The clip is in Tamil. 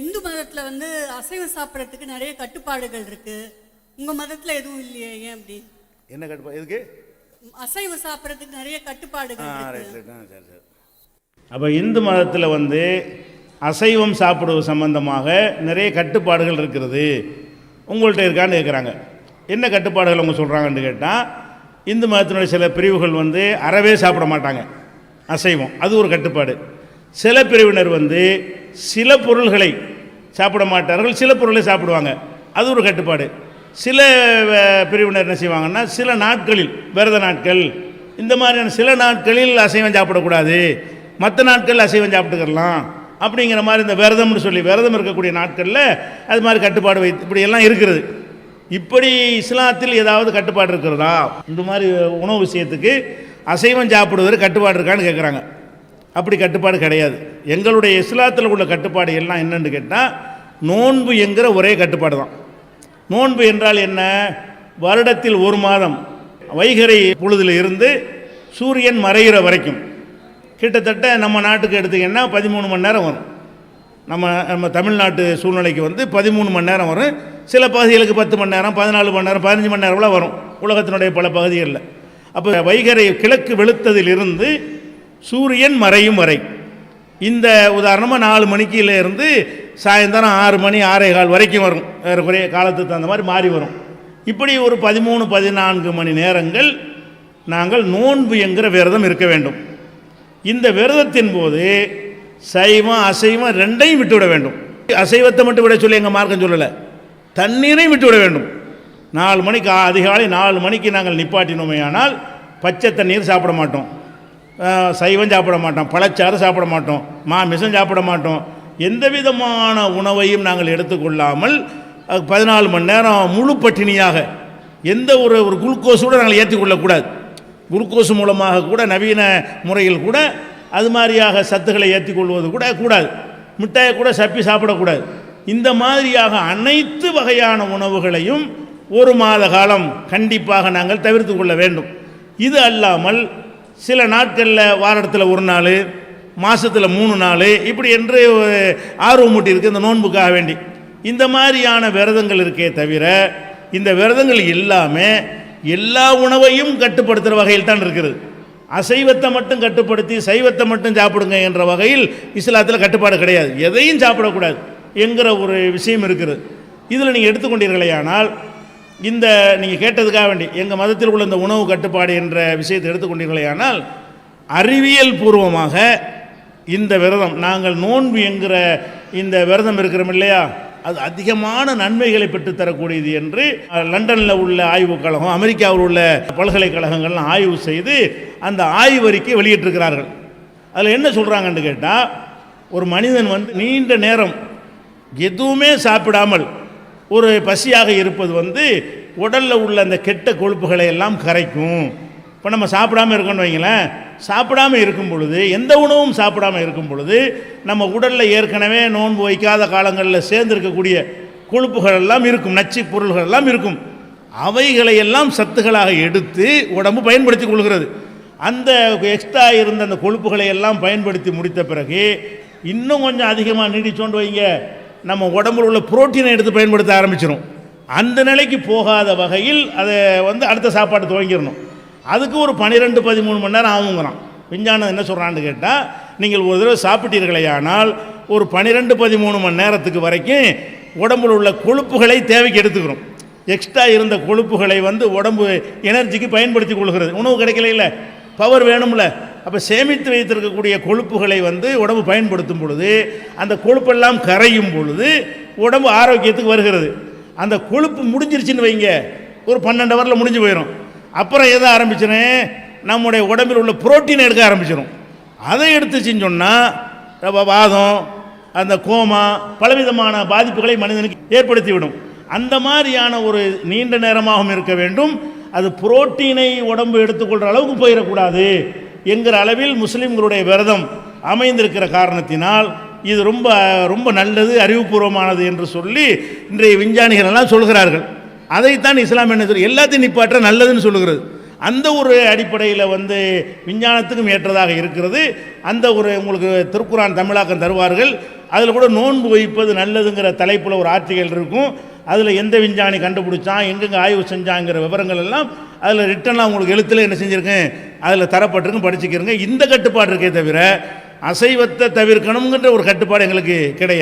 இந்து மதத்தில் வந்து அசைவம் சாப்பிட்றதுக்கு நிறைய கட்டுப்பாடுகள் இருக்கு. உங்கள் மதத்தில் எதுவும் இல்லையே, ஏன் அப்படி? என்ன கட்டுப்பாடு? எதுக்கு அசைவம் சாப்பிட்றதுக்கு நிறைய கட்டுப்பாடுகள் இருக்கு. சரி. அப்போ இந்து மதத்தில் வந்து அசைவம் சாப்பிடுவது சம்பந்தமாக நிறைய கட்டுப்பாடுகள் இருக்கிறது. உங்கள்கிட்ட இருக்கான்னு கேட்குறாங்க. என்ன கட்டுப்பாடுகள் அவங்க சொல்கிறாங்கன்னு கேட்டால், இந்து மதத்தினுடைய சில பிரிவுகள் வந்து அறவே சாப்பிட மாட்டாங்க அசைவம், அது ஒரு கட்டுப்பாடு. சில பிரிவினர் வந்து சில பொருள்களை சாப்பிட மாட்டார்கள், சில பொருளை சாப்பிடுவாங்க, அது ஒரு கட்டுப்பாடு. சில பிரிவினர் என்ன செய்வாங்கன்னா, சில நாட்களில் விரத நாட்கள் இந்த மாதிரியான சில நாட்களில் அசைவம் சாப்பிடக்கூடாது, மற்ற நாட்களில் அசைவம் சாப்பிட்டுக்கலாம் அப்படிங்கிற மாதிரி இந்த விரதம்னு சொல்லி விரதம் இருக்கக்கூடிய நாட்களில் அது மாதிரி கட்டுப்பாடு வைத்து இப்படியெல்லாம் இருக்கிறது. இப்படி இஸ்லாத்தில் ஏதாவது கட்டுப்பாடு இருக்கிறதா? இந்த மாதிரி உணவு விஷயத்துக்கு அசைவம் சாப்பிடுவதற்கு கட்டுப்பாடு இருக்கான்னு கேட்குறாங்க. அப்படி கட்டுப்பாடு கிடையாது. எங்களுடைய இஸ்லாத்தில் உள்ள கட்டுப்பாடு எல்லாம் என்னென்னு கேட்டால், நோன்பு என்கிற ஒரே கட்டுப்பாடு தான். நோன்பு என்றால் என்ன? வருடத்தில் ஒரு மாதம் வைகறை பொழுதில் இருந்து சூரியன் மறைகிற வரைக்கும் கிட்டத்தட்ட நம்ம நாட்டுக்கு எடுத்திங்கன்னா 13 மணி நேரம் வரும். நம்ம தமிழ்நாட்டு சூழ்நிலைக்கு வந்து 13 மணி நேரம் வரும். சில பகுதிகளுக்கு 10 மணி நேரம், 14 மணி நேரம், 15 மணி நேரம்லாம் வரும் உலகத்தினுடைய பல பகுதிகளில். அப்போ வைகறை கிழக்கு வெளுத்ததிலிருந்து சூரியன் மறையும் வரை, இந்த உதாரணமாக 4 மணிக்கிலேருந்து சாயந்தரம் 6 மணி 6:15 வரைக்கும் வரும். வேறு குறைய காலத்துக்கு தகுந்த மாதிரி மாறி வரும். இப்படி ஒரு 13-14 மணி நேரங்கள் நாங்கள் நோன்பு என்கிற விரதம் இருக்க வேண்டும். இந்த விரதத்தின் போது சைவம் அசைவம் ரெண்டையும் விட்டுவிட வேண்டும். அசைவத்தை மட்டும் விட சொல்லி எங்கள் மார்க்கம் சொல்லலை, தண்ணீரையும் விட்டுவிட வேண்டும். 4 மணிக்கு அதிகாலை 4 மணிக்கு நாங்கள் நிப்பாட்டினோமே ஆனால் பச்சை தண்ணீர் சாப்பிட மாட்டோம், சைவம் சாப்பிட மாட்டோம், பழச்சாறு சாப்பிட மாட்டோம், மாமிசம் சாப்பிட மாட்டோம். எந்த விதமான உணவையும் நாங்கள் எடுத்துக்கொள்ளாமல் 14 மணி நேரம் முழு பட்டினியாக எந்த ஒரு குளுக்கோஸோடு நாங்கள் ஏற்றிக்கொள்ளக்கூடாது. குளுக்கோஸ் மூலமாக கூட நவீன முறையில் கூட அது மாதிரியாக சத்துக்களை ஏற்றிக்கொள்வது கூட கூடாது. மிட்டாயை கூட சப்பி சாப்பிடக்கூடாது. இந்த மாதிரியாக அனைத்து வகையான உணவுகளையும் ஒரு மாத காலம் கண்டிப்பாக நாங்கள் தவிர்த்து கொள்ள வேண்டும். இது அல்லாமல் சில நாட்களில் வாரத்தில் ஒரு நாள், மாதத்தில் 3 நாள் இப்படி என்று ஆர்வமூட்டி இருக்குது இந்த நோன்புக்காக வேண்டி. இந்த மாதிரியான விரதங்கள் இருக்கே தவிர, இந்த விரதங்கள் எல்லாமே எல்லா உணவையும் கட்டுப்படுத்துகிற வகையில் தான் இருக்கிறது. அசைவத்தை மட்டும் கட்டுப்படுத்தி சைவத்தை மட்டும் சாப்பிடுங்க என்ற வகையில் இஸ்லாத்தில் கட்டுப்பாடு கிடையாது. எதையும் சாப்பிடக்கூடாது என்கிற ஒரு விஷயம் இருக்குது. இதில் நீங்கள் எடுத்துக்கொண்டீர்களேயானால், இந்த நீங்கள் கேட்டதுக்காக வேண்டி எங்கள் மதத்தில் உள்ள இந்த உணவு கட்டுப்பாடு என்ற விஷயத்தை எடுத்துக்கொண்டீர்களேயானால், அறிவியல் பூர்வமாக இந்த விரதம் நாங்கள் நோன்பு என்கிற இந்த விரதம் இருக்கிறோம் இல்லையா, அது அதிகமான நன்மைகளை பெற்றுத்தரக்கூடியது என்று லண்டனில் உள்ள ஆய்வுக் கழகம், அமெரிக்காவில் உள்ள பல்கலைக்கழகங்கள்லாம் ஆய்வு செய்து அந்த ஆய்வறிக்கை வெளியிட்டிருக்கிறார்கள். அதில் என்ன சொல்கிறாங்கன்னு கேட்டால், ஒரு மனிதன் வந்து நீண்ட நேரம் எதுவுமே சாப்பிடாமல் ஒரு பசியாக இருப்பது வந்து உடலில் உள்ள அந்த கெட்ட கொழுப்புகளை எல்லாம் கரைக்கும். இப்போ நம்ம சாப்பிடாமல் இருக்கோன்னு வைங்களேன், சாப்பிடாமல் இருக்கும் பொழுது, எந்த உணவும் சாப்பிடாமல் இருக்கும் பொழுது நம்ம உடலில் ஏற்கனவே நோன்பு வைக்காத காலங்களில் சேர்ந்திருக்கக்கூடிய கொழுப்புகள் எல்லாம் இருக்கும், நச்சு பொருள்கள் எல்லாம் இருக்கும். அவைகளையெல்லாம் சத்துக்களாக எடுத்து உடம்பு பயன்படுத்தி கொள்கிறது. அந்த எக்ஸ்ட்ரா இருந்த அந்த கொழுப்புகளை எல்லாம் பயன்படுத்தி முடித்த பிறகு இன்னும் கொஞ்சம் அதிகமாக நீடிச்சோண்டு வைங்க, நம்ம உடம்புல உள்ள புரோட்டீனை எடுத்து பயன்படுத்த ஆரம்பிச்சிடும். அந்த நிலைக்கு போகாத வகையில் அதை வந்து அடுத்த சாப்பாடு துவங்கிடணும். அதுக்கு ஒரு 12-13 மணி நேரம் ஆகுங்கிறான். விஞ்ஞானம் என்ன சொல்கிறான்னு கேட்டால், நீங்கள் ஒரு தடவை சாப்பிட்டீர்களேயானால் ஒரு 12-13 மணி நேரத்துக்கு வரைக்கும் உடம்புல உள்ள கொழுப்புகளை தேவைக்கு எடுத்துக்கிறோம். எக்ஸ்ட்ரா இருந்த கொழுப்புகளை வந்து உடம்பு எனர்ஜிக்கு பயன்படுத்தி கொள்கிறது. உணவு கிடைக்கல இல்லை, பவர் வேணும்ல. அப்போ சேமித்து வைத்திருக்கக்கூடிய கொழுப்புகளை வந்து உடம்பு பயன்படுத்தும் பொழுது அந்த கொழுப்பெல்லாம் கரையும் பொழுது உடம்பு ஆரோக்கியத்துக்கு வருகிறது. அந்த கொழுப்பு முடிஞ்சிருச்சுன்னு வைங்க, ஒரு 12 ஹவரில் முடிஞ்சு போயிடும். அப்புறம் எதை ஆரம்பிச்சிடும், நம்முடைய உடம்பில் உள்ள புரோட்டீனை எடுக்க ஆரம்பிச்சிடும். அதை எடுத்துச்சின்னு சொன்னால் வாதம், அந்த கோமா, பலவிதமான பாதிப்புகளை மனிதனுக்கு ஏற்படுத்திவிடும். அந்த மாதிரியான ஒரு நீண்ட நேரமாகவும் இருக்க வேண்டும், அது புரோட்டீனை உடம்பு எடுத்துக்கொள்கிற அளவுக்கு போயிடக்கூடாது என்கிற அளவில் முஸ்லீம்களுடைய விரதம் அமைந்திருக்கிற காரணத்தினால் இது ரொம்ப ரொம்ப நல்லது, அறிவுபூர்வமானது என்று சொல்லி இன்றைய விஞ்ஞானிகள் எல்லாம் சொல்கிறார்கள். அதைத்தான் இஸ்லாம் என்ன சொல்லி எல்லாத்தையும் நிப்பாற்ற நல்லதுன்னு சொல்லுகிறது. அந்த ஒரு அடிப்படையில் வந்து விஞ்ஞானத்துக்கும் ஏற்றதாக இருக்கிறது. அந்த ஒரு உங்களுக்கு திருக்குரான் தமிழாக்கம் தருவார்கள். அதில் கூட நோன்பு வைப்பது நல்லதுங்கிற தலைப்பில் ஒரு ஆர்டிகல் இருக்கும். அதில் எந்த விஞ்ஞானி கண்டுபிடிச்சான், எங்கெங்கே ஆய்வு செஞ்சாங்கிற விவரங்கள் எல்லாம் அதில் ரிட்டனாக உங்களுக்கு எழுத்தில் என்ன செஞ்சுருக்கேன், அதில் தரப்பட்டிருக்கும், படிச்சுக்கிறங்க. இந்த கட்டுப்பாடு இருக்கே தவிர அசைவத்தை தவிர்க்கணுங்கிற ஒரு கட்டுப்பாடு எங்களுக்கு கிடையாது.